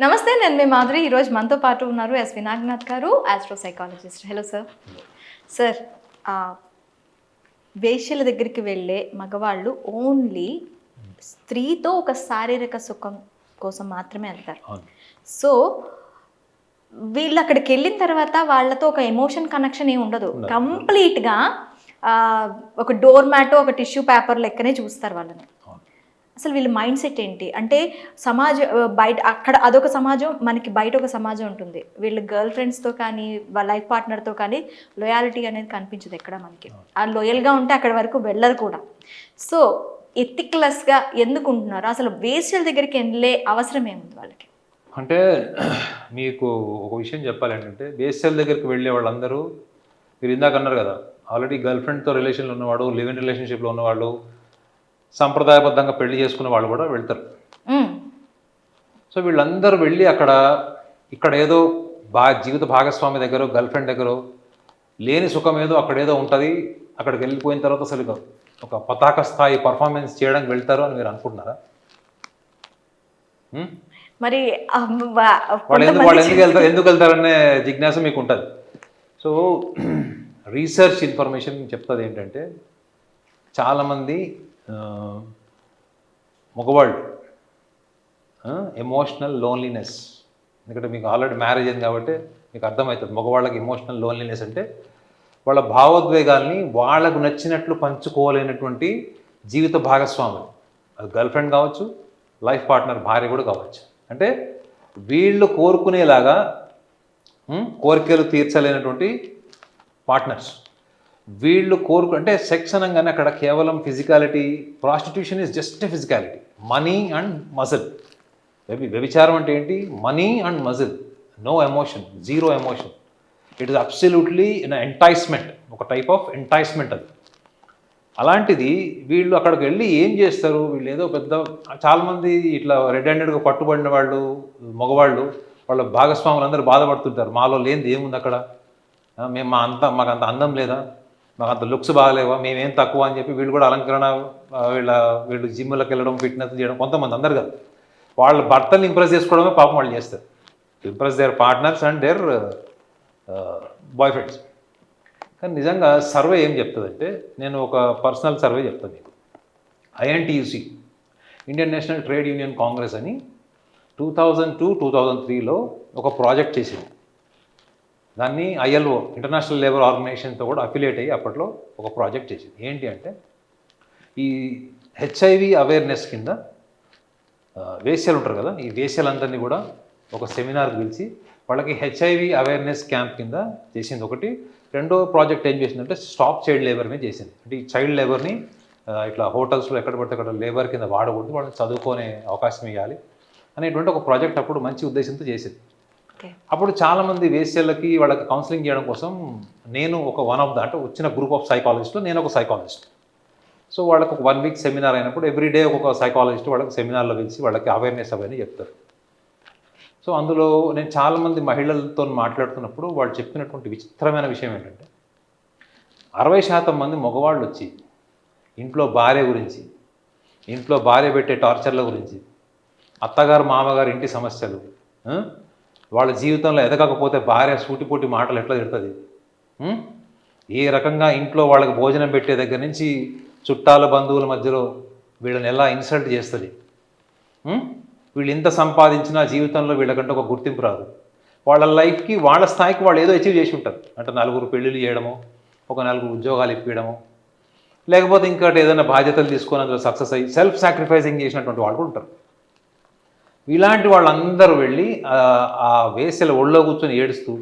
నమస్తే, నేను మీ మాధురి. ఈరోజు మనతో పాటు ఉన్నారు ఎస్ వినాయకనాథ్ గారు, astro psychologist. Hello sir. Sir, వేశ్యల దగ్గరికి వెళ్ళే మగవాళ్ళు ఓన్లీ స్త్రీతో ఒక శారీరక సుఖం కోసం మాత్రమే వెళ్తారు. సో వీళ్ళు అక్కడికి వెళ్ళిన తర్వాత వాళ్ళతో ఒక ఎమోషన్ కనెక్షన్ ఏమి ఉండదు. కంప్లీట్గా ఒక డోర్ మ్యాట్, ఒక టిష్యూ పేపర్ లెక్కనే చూస్తారు వాళ్ళని. అసలు వీళ్ళ మైండ్ సెట్ ఏంటి అంటే, బయట అక్కడ అదొక సమాజం, మనకి బయట ఒక సమాజం ఉంటుంది. వీళ్ళ గర్ల్ ఫ్రెండ్స్తో కానీ వాళ్ళ లైఫ్ పార్ట్నర్తో కానీ లాయాలిటీ అనేది కనిపించదు ఎక్కడ మనకి. ఆ లాయల్గా ఉంటే అక్కడి వరకు వెళ్ళరు కూడా. సో ఎథిక్లెస్గా ఎందుకు ఉంటున్నారు? అసలు వేశ్యల దగ్గరికి వెళ్ళే అవసరం ఏముంది వాళ్ళకి? అంటే మీకు ఒక విషయం చెప్పాలి ఏంటంటే, వేశ్యల దగ్గరికి వెళ్ళే వాళ్ళందరూ మీరు ఇందాక అన్నారు కదా, ఆల్రెడీ గర్ల్ ఫ్రెండ్తో రిలేషన్లో ఉన్నవాడు, లివ్ ఇన్ రిలేషన్షిప్లో ఉన్నవాళ్ళు, సంప్రదాయబద్ధంగా పెళ్లి చేసుకునే వాళ్ళు కూడా వెళ్తారు. సో వీళ్ళందరూ వెళ్ళి ఇక్కడ ఏదో జీవిత భాగస్వామి దగ్గర, గర్ల్ ఫ్రెండ్ దగ్గర లేని సుఖం ఏదో అక్కడేదో ఉంటుంది. అక్కడికి వెళ్ళిపోయిన తర్వాత అసలు ఒక పతాక స్థాయి పర్ఫార్మెన్స్ చేయడానికి వెళ్తారు అని మీరు అనుకుంటున్నారా? మరి వాళ్ళు ఎందుకు వెళ్తారనే జిజ్ఞాస మీకు ఉంటుంది. సో రీసెర్చ్ ఇన్ఫర్మేషన్ చెప్తుంది ఏంటంటే, చాలామంది మగవాళ్ళు ఎమోషనల్ లోన్లీనెస్, ఎందుకంటే మీకు ఆల్రెడీ మ్యారేజ్ అయింది కాబట్టి మీకు అర్థమవుతుంది. మగవాళ్ళకి ఎమోషనల్ లోన్లీనెస్ అంటే వాళ్ళ భావోద్వేగాల్ని వాళ్ళకు నచ్చినట్లు పంచుకోలేనటువంటి జీవిత భాగస్వాములు, అది గర్ల్ ఫ్రెండ్ కావచ్చు, లైఫ్ పార్ట్నర్ భార్య కూడా కావచ్చు. అంటే వీళ్ళు కోరుకునేలాగా కోరికలు తీర్చలేనటువంటి పార్ట్నర్స్. వీళ్ళు అంటే సెక్స్ అనగానే అక్కడ కేవలం physicality, prostitution is just physicality, money and muscle. వ్యభిచారం అంటే ఏంటి? Money and muscle, no emotion, zero emotion. It is absolutely enticement, ఒక టైప్ ఆఫ్ ఎంటైస్మెంట్ అది. అలాంటిది వీళ్ళు అక్కడికి వెళ్ళి ఏం చేస్తారు? వీళ్ళు ఏదో చాలామంది ఇట్లా రెడ్ హ్యాండెడ్గా పట్టుబడిన వాళ్ళు, మగవాళ్ళు, వాళ్ళ భాగస్వాములు అందరూ బాధపడుతుంటారు, మాలో లేనిది ఏముంది అక్కడ, మాకు అంత అందం లేదా, మాకు అంత లుక్స్ బాగాలేవా, మేమేం తక్కువ అని చెప్పి వీళ్ళు కూడా అలంకరణ, వీళ్ళు జిమ్లకు వెళ్ళడం, ఫిట్నెస్ చేయడం, కొంతమంది, అందరు కాదు, వాళ్ళ భర్తల్ని ఇంప్రెస్ చేసుకోవడమే పాపం వాళ్ళు చేస్తారు. Impress their partners and their boy friends. కానీ నిజంగా సర్వే ఏం చెప్తుందంటే, నేను ఒక పర్సనల్ సర్వే చెప్తాను మీకు. INTUC, Indian national trade union Congress అని 2002-2003లో ఒక ప్రాజెక్ట్ చేసింది. దాన్ని ILO, ఇంటర్నేషనల్ లేబర్ ఆర్గనైజేషన్తో కూడా అఫిలియేట్ అయ్యి అప్పట్లో ఒక ప్రాజెక్ట్ చేసింది. ఏంటి అంటే, ఈ HIV అవేర్నెస్ కింద వేశ్యలు ఉంటారు కదా, ఈ వేశ్యలందరినీ కూడా ఒక సెమినార్కి పిలిచి వాళ్ళకి HIV అవేర్నెస్ క్యాంప్ కింద చేసింది ఒకటి. రెండో ప్రాజెక్ట్ ఏం చేసిందంటే, స్టాప్ చైల్డ్ లేబర్ మీద చేసింది. అంటే ఈ చైల్డ్ లేబర్ని ఇట్లా హోటల్స్లో ఎక్కడ పడితే అక్కడ లేబర్ కింద వాడకూడదు, వాళ్ళని చదువుకునే అవకాశం ఇవ్వాలి అనేటువంటి ఒక ప్రాజెక్ట్ అప్పుడు మంచి ఉద్దేశంతో చేసింది. అప్పుడు చాలామంది వేశ్యలకి వాళ్ళకి కౌన్సిలింగ్ చేయడం కోసం నేను ఒక అంటే వచ్చిన గ్రూప్ ఆఫ్ సైకాలజిస్ట్లో నేను ఒక సైకాలజిస్ట్. సో వాళ్ళకి ఒక 1 వీక్ సెమినార్ అయినప్పుడు ఎవ్రీడే ఒక సైకాలజిస్ట్ వాళ్ళకి సెమినార్లో పిలిచి వాళ్ళకి అవేర్నెస్ అవన్నీ చెప్తారు. సో అందులో నేను చాలామంది మహిళలతో మాట్లాడుతున్నప్పుడు వాళ్ళు చెప్పినటువంటి విచిత్రమైన విషయం ఏంటంటే, 60% మంది మగవాళ్ళు వచ్చి ఇంట్లో భార్య గురించి, ఇంట్లో భార్య పెట్టే టార్చర్ల గురించి, అత్తగారు మామగారు ఇంటి సమస్యలు, వాళ్ళ జీవితంలో ఎదగకపోతే భార్య సూటిపోటి మాటలు ఎట్లా తిడుతుంది, ఏ రకంగా ఇంట్లో వాళ్ళకి భోజనం పెట్టే దగ్గర నుంచి చుట్టాల బంధువుల మధ్యలో వీళ్ళని ఎలా ఇన్సల్ట్ చేస్తుంది, వీళ్ళు ఇంత సంపాదించినా జీవితంలో వీళ్ళకంటే ఒక గుర్తింపు రాదు, వాళ్ళ లైఫ్కి వాళ్ళ స్థాయికి వాళ్ళు ఏదో అచీవ్ చేసి ఉంటారు. అంటే 4 పెళ్ళిళ్ళు చేయడము, ఒక 4 ఉద్యోగాలు ఇప్పించడము, లేకపోతే ఇంకోటి ఏదైనా బాధ్యతలు తీసుకొని అందులో సక్సెస్ అయ్యి సెల్ఫ్ సాక్రిఫైసింగ్ చేసినటువంటి వాళ్ళు కూడా ఉంటారు. ఇలాంటి వాళ్ళందరూ వెళ్ళి ఆ వేశ్యల ఒళ్ళో కూర్చొని ఏడుస్తూ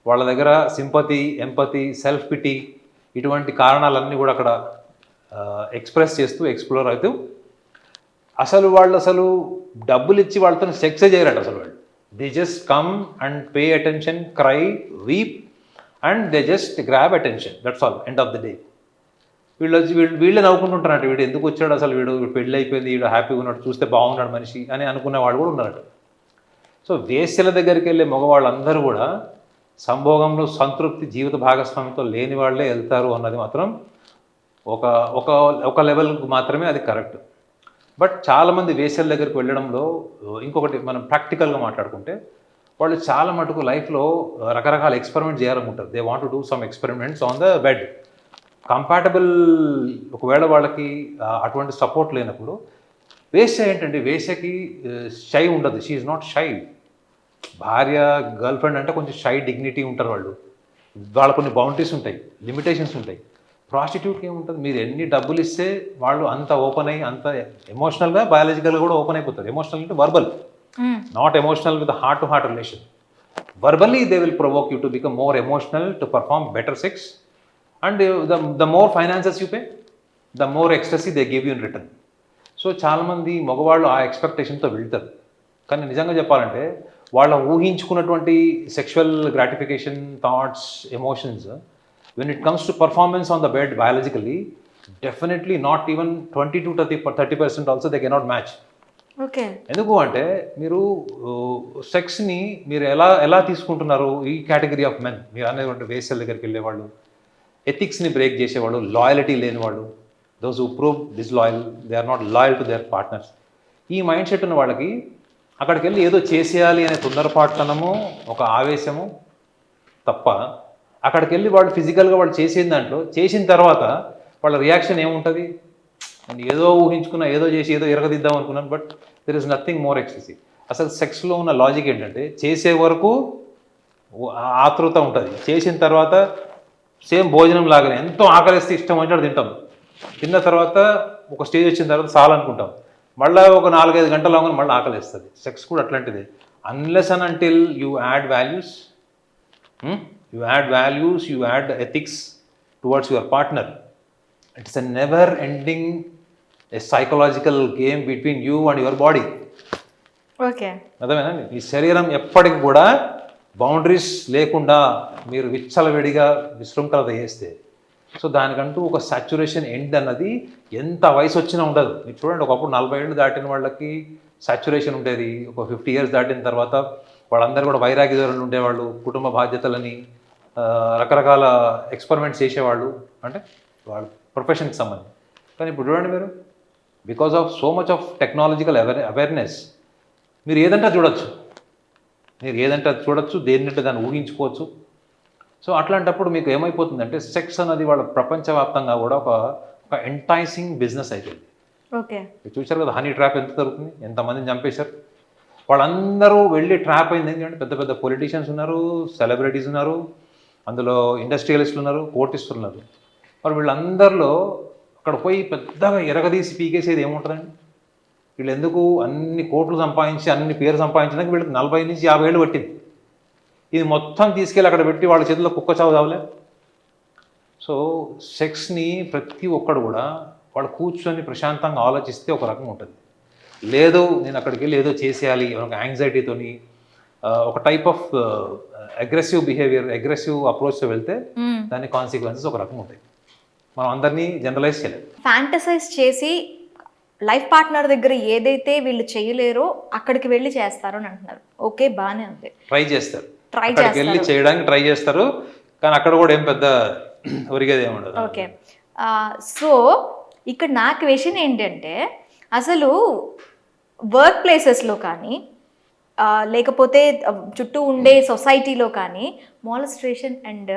వాళ్ళ దగ్గర సింపతి, ఎంపతి, సెల్ఫ్ పిటీ ఇటువంటి కారణాలన్నీ కూడా అక్కడ ఎక్స్ప్రెస్ చేస్తూ ఎక్స్ప్లోర్ అవుతూ, వాళ్ళు డబ్బులు ఇచ్చి వాళ్ళతో సెక్సే చేయరట. వాళ్ళు they just come and pay attention, cry, weep and they just grab attention, that's all, end of the day. వీళ్ళే నవ్వుకుంటుంటారట, వీడు ఎందుకు వచ్చాడు అసలు, వీడు పెళ్ళి అయిపోయింది, వీడు హ్యాపీగా ఉన్నాడు, చూస్తే బాగున్నాడు మనిషి అని అనుకునే వాళ్ళు కూడా ఉన్నారట. సో వేశ్యల దగ్గరికి వెళ్ళే మగవాళ్ళందరూ కూడా సంభోగంలో సంతృప్తి, జీవిత భాగస్వామితో లేని వాళ్ళే వెళ్తారు అన్నది మాత్రం ఒక లెవెల్కి మాత్రమే అది కరెక్ట్. బట్ చాలామంది వేశ్యల దగ్గరికి వెళ్ళడంలో ఇంకొకటి మనం ప్రాక్టికల్గా మాట్లాడుకుంటే వాళ్ళు చాలా మటుకు లైఫ్లో రకరకాల ఎక్స్పెరిమెంట్ చేయాలనుకుంటారు. They want to do some experiments on the bed. Compatible ఒకవేళ వాళ్ళకి అటువంటి సపోర్ట్ లేనప్పుడు వేశ్య ఏంటంటే వేశ్యకి షై ఉండదు. She is not shy. భార్య గర్ల్ ఫ్రెండ్ అంటే కొంచెం షై డిగ్నిటీ ఉంటారు వాళ్ళు. వాళ్ళ కొన్ని బౌండరీస్ ఉంటాయి, లిమిటేషన్స్ ఉంటాయి. ప్రాస్టిట్యూట్కి ఏముంటుంది, మీరు ఎన్ని డబ్బులు ఇస్తే వాళ్ళు అంత ఓపెన్ అయ్యి అంత ఎమోషనల్గా బయాలజికల్గా కూడా ఓపెన్ అయిపోతారు. ఎమోషనల్ అంటే verbal, not emotional with heart to heart relation. Verbally they will provoke you to become more emotional, to perform better sex, and the more finances you pay, the more ecstasy they give you in return. So చాలామంది మగవాళ్ళు ఆ ఎక్స్పెక్టేషన్తో వెళ్తారు. కానీ నిజంగా చెప్పాలంటే వాళ్ళ ఊహించుకున్నటువంటి sexual gratification, thoughts, emotions when it comes to performance on the bed biologically, definitely not even 20 to 30% also they cannot match. Okay. ఎందుకు అంటే మీరు సెక్స్ని మీరు ఎలా తీసుకుంటున్నారు ఈ కేటగిరీ ఆఫ్ మెన్. మీరు అనేటువంటి వేశ్యల దగ్గరికి వెళ్ళేవాళ్ళు, ఎథిక్స్ని బ్రేక్ చేసేవాళ్ళు, లాయలిటీ లేనివాళ్ళు, those who prove disloyal, they are not loyal to their partners. ఈ మైండ్ సెట్ ఉన్న వాళ్ళకి అక్కడికి వెళ్ళి ఏదో చేసేయాలి అనే తొందరపాటుతనము, ఒక ఆవేశము తప్ప అక్కడికి వెళ్ళి వాళ్ళు ఫిజికల్గా వాళ్ళు చేసిన దాంట్లో చేసిన తర్వాత వాళ్ళ రియాక్షన్ ఏముంటుంది, నేను ఏదో ఊహించుకున్నా, ఏదో చేసి ఏదో ఎరగదిద్దాం అనుకున్నాను, but there is nothing more excessive. అసలు సెక్స్లో ఉన్న లాజిక్ ఏంటంటే చేసే వరకు ఆతృత ఉంటుంది, చేసిన తర్వాత సేమ్ భోజనం లాగానే ఎంతో ఆకలిస్తే ఇష్టం వచ్చినట్టు తింటాం. తిన్న తర్వాత ఒక స్టేజ్ వచ్చిన తర్వాత చాలనుకుంటాం, మళ్ళీ ఒక 4-5 గంటల లాగా మళ్ళీ ఆకలిస్తుంది. సెక్స్ కూడా అట్లాంటిదే. Unless and until you add values, you add ethics towards your partner, it's a never ending a psychological game between you and your body. Okay. అర్థమేనా? ఈ శరీరం ఎప్పటికి కూడా బౌండరీస్ లేకుండా మీరు విచ్చలవిడిగా విశృంఖలత చేస్తే, సో దానికంటూ ఒక సాచ్యురేషన్ ఎండ్ అన్నది ఎంత వయసు వచ్చినా ఉండదు. మీరు చూడండి, ఒకప్పుడు 40 ఏళ్ళు దాటిన వాళ్ళకి సాచ్యురేషన్ ఉండేది. ఒక 50 years దాటిన తర్వాత వాళ్ళందరూ కూడా వైరాగ్య ధోరణులు ఉండేవాళ్ళు, కుటుంబ బాధ్యతలని రకరకాల ఎక్స్పెరిమెంట్స్ చేసేవాళ్ళు, అంటే వాళ్ళ ప్రొఫెషన్కి సంబంధించి. కానీ ఇప్పుడు చూడండి మీరు, because of so much of technological awareness మీరు ఏదంటే చూడొచ్చు, దేన్నంటే దాన్ని ఊహించుకోవచ్చు. సో అట్లాంటప్పుడు మీకు ఏమైపోతుందంటే సెక్స్ అన్నది వాళ్ళ ప్రపంచవ్యాప్తంగా కూడా ఒక ఎంటైసింగ్ బిజినెస్ అయిపోయింది. ఓకే. చూశారు కదా, హనీ ట్రాప్ ఎంత జరుగుతుంది, ఎంతమందిని చంపేశారు. వాళ్ళందరూ వెళ్ళి ట్రాప్ అయింది ఏంటంటే పెద్ద పెద్ద పొలిటీషియన్స్ ఉన్నారు, సెలబ్రిటీస్ ఉన్నారు, అందులో ఇండస్ట్రియలిస్టులు ఉన్నారు, కోర్టిస్టులు ఉన్నారు. మరి వీళ్ళందరిలో అక్కడ పోయి పెద్దగా ఎరగదీసి పీకేసేది ఏముంటుందండి? వీళ్ళు ఎందుకు అన్ని కోట్లు సంపాదించి అన్ని పేరు సంపాదించడానికి వీళ్ళకి 40 నుంచి 50 ఏళ్ళు పట్టింది. ఇది మొత్తం తీసుకెళ్ళి అక్కడ పెట్టి వాళ్ళ చేతిలో కుక్క చావు చావలే. సో సెక్స్ని ప్రతి ఒక్కడు కూడా వాళ్ళు కూర్చొని ప్రశాంతంగా ఆలోచిస్తే ఒక రకంగా ఉంటుంది. లేదు నేను అక్కడికి వెళ్ళి ఏదో చేసేయాలి ఒక యాంగ్జైటీతోని, ఒక type of aggressive behaviour, aggressive అప్రోచ్తో వెళ్తే దాని కాన్సిక్వెన్సెస్ ఒక రకంగా ఉంటాయి. మనం అందరినీ జనరలైజ్ చేయలేము. ఫ్యాంటసైజ్ చేసి లైఫ్ పార్ట్నర్ దగ్గర ఏదైతే వీళ్ళు చేయలేరో అక్కడికి వెళ్ళి చేస్తారు అని అంటున్నారు. ఓకే, బాగానే ఉంది. ట్రై చేస్తారు, అక్కడికి వెళ్ళి చేయడానికి ట్రై చేస్తారు, కానీ అక్కడ కూడా ఏం పెద్ద ఒరిగేది ఏముండదు. ఓకే. సో ఇక్కడ నా క్వశ్చన్ ఏంటంటే, అసలు వర్క్ ప్లేసెస్లో కానీ లేకపోతే చుట్టూ ఉండే సొసైటీలో కానీ మాలస్ట్రేషన్ అండ్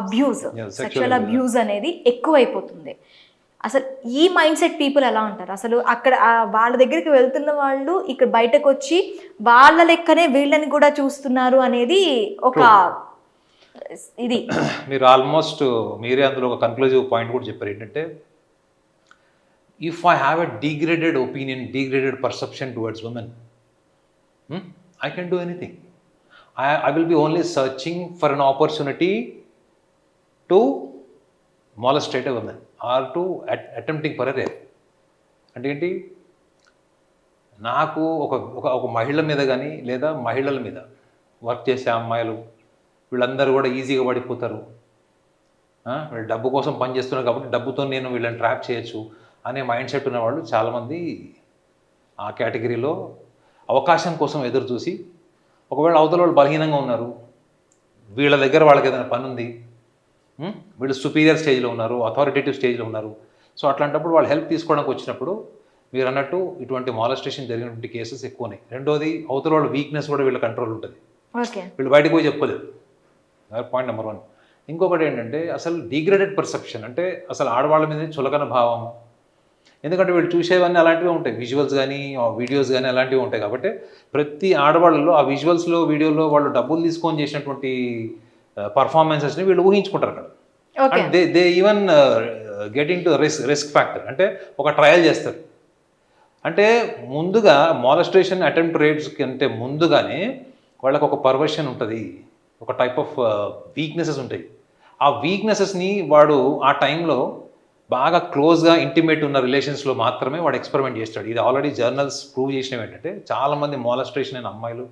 అబ్యూజ్, సెక్షువల్ అబ్యూజ్ అనేది ఎక్కువైపోతుంది. అసలు ఈ మైండ్ సెట్ పీపుల్ ఎలా ఉంటారు? అసలు అక్కడ వాళ్ళ దగ్గరికి వెళ్తున్న వాళ్ళు ఇక్కడ బయటకు వచ్చి వాళ్ళ లెక్కనే వీళ్ళని కూడా చూస్తున్నారు అనేది ఒక ఇది. మీరు ఆల్మోస్ట్ మీరే అందులో ఒక కన్క్లూజివ్ పాయింట్ కూడా చెప్పారు. ఏంటంటే, if I have a degraded opinion, degraded perception towards women, I can do anything. I will be only searching for an opportunity to molestate a woman or to attempting for a rape. అంటే ఏంటి, నాకు ఒక మహిళ మీద కానీ లేదా మహిళల మీద వర్క్ చేసే అమ్మాయిలు వీళ్ళందరూ కూడా ఈజీగా పడిపోతారు, వీళ్ళు డబ్బు కోసం పనిచేస్తున్నారు కాబట్టి డబ్బుతో నేను వీళ్ళని ట్రాప్ చేయొచ్చు అనే మైండ్ సెట్ ఉన్నవాళ్ళు చాలామంది ఆ కేటగిరీలో అవకాశం కోసం ఎదురు చూసి, ఒకవేళ అవతల వాళ్ళు బలహీనంగా ఉన్నారు, వీళ్ళ దగ్గర వాళ్ళకి ఏదైనా పని ఉంది, వీళ్ళు సుపీరియర్ స్టేజ్లో ఉన్నారు, అథారిటేటివ్ స్టేజ్లో ఉన్నారు, సో అట్లాంటప్పుడు వాళ్ళు హెల్ప్ తీసుకోవడానికి వచ్చినప్పుడు మీరు అన్నట్టు ఇటువంటి మాలస్టేషన్ జరిగినటువంటి కేసెస్ ఎక్కువ ఉన్నాయి. రెండోది అవతల వాళ్ళ వీక్నెస్ కూడా వీళ్ళ కంట్రోల్ ఉంటుంది. ఓకే. వీళ్ళు బయటకు పోయి చెప్పలేదు. Point number 1. ఇంకొకటి ఏంటంటే అసలు డిగ్రేడెడ్ పర్సెప్షన్, అంటే అసలు ఆడవాళ్ళ మీద చులకన భావం. ఎందుకంటే వీళ్ళు చూసేవన్నీ అలాంటివి ఉంటాయి, విజువల్స్ కానీ వీడియోస్ కానీ అలాంటివి ఉంటాయి. కాబట్టి ప్రతి ఆడవాళ్ళలో ఆ విజువల్స్లో వీడియోలో వాళ్ళు డబ్బులు తీసుకొని చేసినటువంటి పర్ఫార్మెన్సెస్ని వీళ్ళు ఊహించుకుంటారు అక్కడ. Okay. And they even get in to risk factor, అంటే ఒక ట్రయల్ చేస్తారు. అంటే ముందుగా మాలస్ట్రేషన్ అటెంప్ట్ రేట్స్ కంటే ముందుగానే వాళ్ళకు ఒక పర్వర్షన్ ఉంటుంది, ఒక టైప్ ఆఫ్ వీక్నెసెస్ ఉంటాయి. ఆ వీక్నెసెస్ని వాడు ఆ టైంలో బాగా క్లోజ్గా ఇంటిమేట్ ఉన్న రిలేషన్స్లో మాత్రమే వాడు ఎక్స్పెరిమెంట్ చేస్తాడు. ఇది ఆల్రెడీ జర్నల్స్ ప్రూవ్ చేసినవి ఏంటంటే చాలామంది మాలస్ట్రేషన్ అయిన అమ్మాయిలు,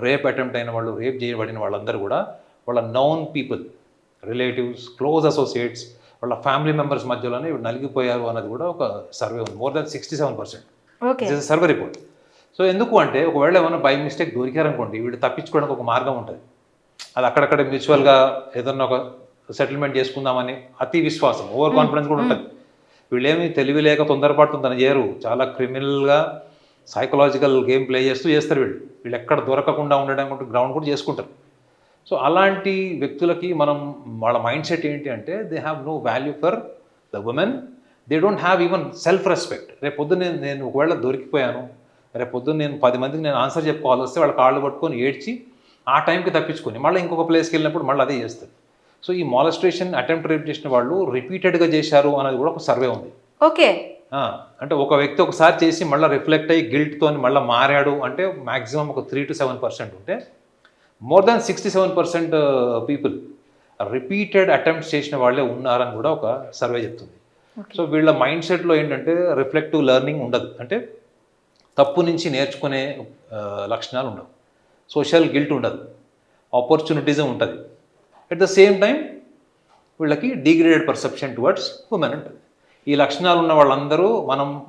రేప్ అటెంప్ట్ అయిన వాళ్ళు, రేప్ చేయబడిన వాళ్ళందరూ కూడా వాళ్ళ known people, relatives, close associates, వాళ్ళ ఫ్యామిలీ మెంబర్స్ మధ్యలోనే నలిగిపోయారు అన్నది కూడా ఒక సర్వే ఉంది. More than 67%. Okay. It is survey report. So ఎందుకు అంటే ఒకవేళ ఏమైనా బై మిస్టేక్ దొరికారనుకోండి, వీళ్ళు తప్పించుకోవడానికి ఒక మార్గం ఉంటుంది. అది అక్కడక్కడ మ్యూచువల్గా ఏదన్నా ఒక సెటిల్మెంట్ చేసుకుందామని అతి విశ్వాసం, ఓవర్ కాన్ఫిడెన్స్ కూడా ఉంటుంది. వీళ్ళేమి తెలివి లేక తొందరపడుతుందని చేయరు, చాలా క్రిమినల్గా సైకలాజికల్ గేమ్ ప్లే చేస్తారు. వీళ్ళు ఎక్కడ దొరకకుండా ఉండడానికి గ్రౌండ్ కూడా చేసుకుంటారు. సో అలాంటి వ్యక్తులకి మనం వాళ్ళ మైండ్ సెట్ ఏంటి అంటే they have no value for the women, they don't have even self respect. రేపు పొద్దున్న నేను ఒకవేళ దొరికిపోయాను, రేపు పొద్దున్న నేను 10 మందికి నేను ఆన్సర్ చెప్పుకోవాల్సి వస్తే వాళ్ళ కాళ్ళు పట్టుకొని ఏడ్చి ఆ టైంకి తప్పించుకొని మళ్ళీ ఇంకొక ప్లేస్కి వెళ్ళినప్పుడు మళ్ళీ అదే చేస్తారు. సో ఈ మాలస్ట్రేషన్ అటెంప్ట్ రేప్ చేసిన వాళ్ళు రిపీటెడ్గా చేశారు అనేది కూడా ఒక సర్వే ఉంది. ఓకే. అంటే ఒక వ్యక్తి ఒకసారి చేసి మళ్ళీ రిఫ్లెక్ట్ అయ్యి గిల్ట్తో మళ్ళీ మారాడు అంటే మ్యాక్సిమం ఒక 3 to 7% ఉంటే, more than 67% people repeated attempts చేసిన వాళ్ళే ఉన్నారని కూడా ఒక సర్వే చెప్తుంది. సో వీళ్ళ మైండ్ సెట్లో ఏంటంటే రిఫ్లెక్టివ్ లెర్నింగ్ ఉండదు, అంటే తప్పు నుంచి నేర్చుకునే లక్షణాలు ఉండవు, సోషల్ గిల్ట్ ఉండదు, ఆపర్చునిటిజం ఉంటుంది. అట్ ద సేమ్ టైం వీళ్ళకి డిగ్రేడెడ్ పర్సెప్షన్ టువర్డ్స్ ఉమెన్ ఉంటుంది. ఈ లక్షణాలు ఉన్న వాళ్ళందరూ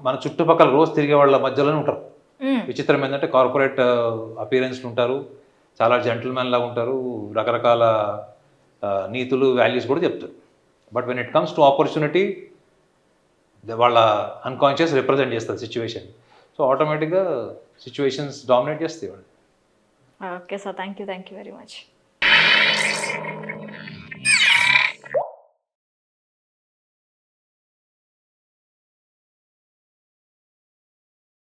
మన చుట్టుపక్కల రోజు తిరిగే వాళ్ళ మధ్యలోనే ఉంటారు. విచిత్రం ఏంటంటే కార్పొరేట్ అపీరెన్స్లు ఉంటారు, చాలా జెంటిల్మెన్ లాగా ఉంటారు, రకరకాల నీతులు, వాల్యూస్ కూడా చెప్తారు. But when it comes to opportunity వాళ్ళ అన్కాన్షియస్ రిప్రజెంట్ చేస్తారు సిచ్యువేషన్. సో ఆటోమేటిక్గా సిచ్యువేషన్స్ డామినేట్ చేస్తాయి వాళ్ళు. Okay sir, thank you very much.